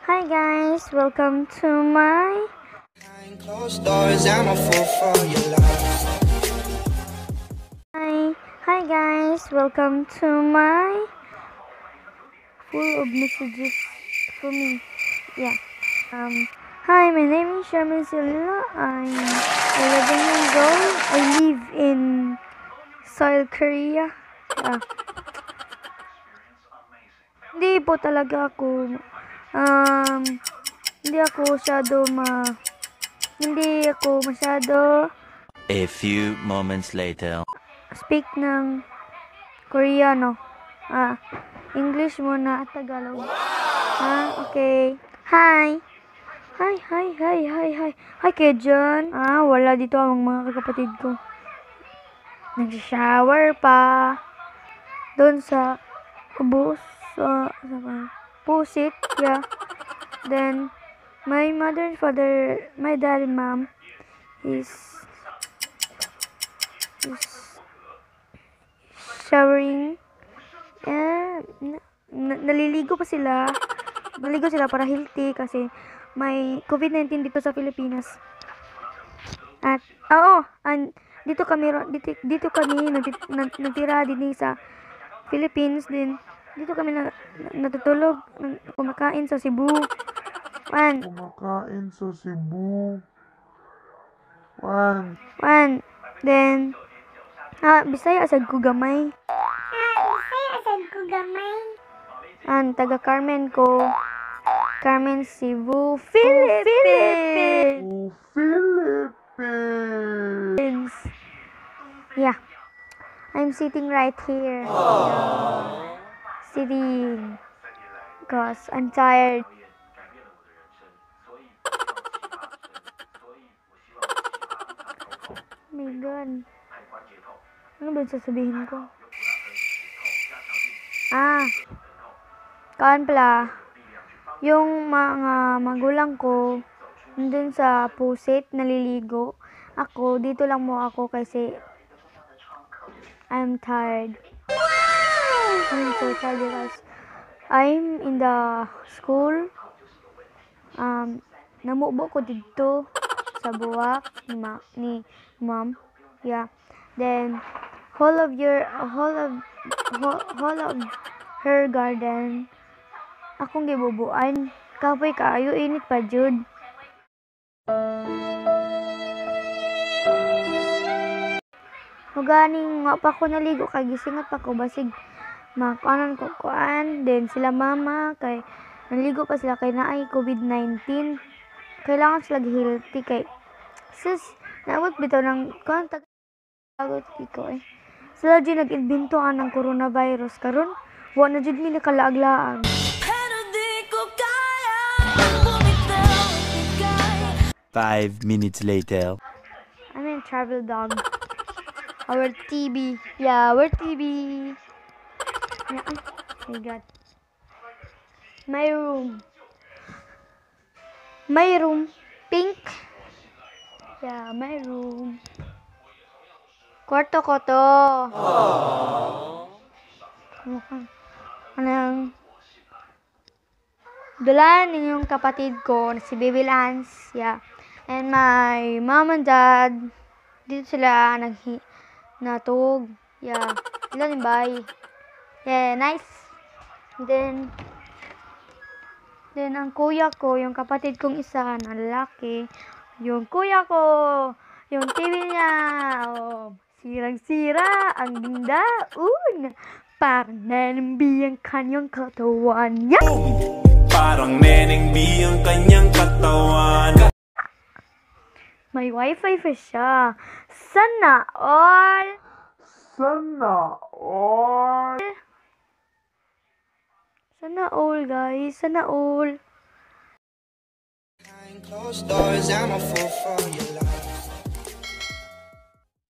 Hi guys, welcome to my Closed doors, I'm a fool for your love. Hi guys, welcome to my full of messages for me. Yeah. Hi, my name is Sherman Silila. I'm 11 years old. I live in Seoul, Korea. Hindi po talaga ako hindi ako masyado A few moments later. speak ng Koreano. English muna at Tagalog. Okay. Hi. Hi kayo dyan. Wala dito ang mga kapatid ko. Nag-shower pa. Doon sa bus. Pusit. Yeah. Then, my mother and father, my dad and mom is showering. Naliligo pa sila. Naligo sila para healthy kasi may COVID-19 dito sa Pilipinas. At dito kami natira din sa Philippines din. Dito kami natutulog, kumakain sa Cebu. Then Bisaya asad ko gamay. Taga Carmen ko. Carmen, Cebu, Philippines. Yeah. I'm sitting right here. Sitting. Because I'm tired. Oh my God. Ano ba sasabihin ko? Kaan pala. Yung mga magulang ko, nandun sa Pusit, naliligo. Ako, dito lang mo ako kasi I'm tired. I'm so tired because I'm in the school. Namubo ko dito sa buwak ni mom. Yeah. Then, whole of her garden akong gibubuan. Kapoy kaayo init pa jud. Ganing nga pa ko naligo kay gisingat pa ko basig makuanan ko kuan. Then sila mama kay naligo pa sila kay naay COVID-19. Kailangan sila healthy kay sis naabot bitaw ng kuan tagot ko eh. Sila di nag-invento ng coronavirus karon wa na jud mi nakalaag-laag. 5 minutes later. I'm in travel dog. Our TV. Yeah, our TV. Yeah. Oh my God. My room. Pink. Yeah, my room. Kwarto ko to. Anong dulan ninyong kapatid ko na si Baby Lance. Yeah. And my mom and dad, dito sila natug. Yeah. Sila din bye. Yeah, nice. Then ang kuya ko, yung kapatid kong isa na lalaki, yung kuya ko, yung TV niya, sirang-sira, ang gindaun. Parang neneng ang kanyang katawan. Yeah! Parang neneng ang kanyang katawan. May wifi pa siya. Sana all. Sana all, guys. Sana all. Closed doors, I'm a fool for your love.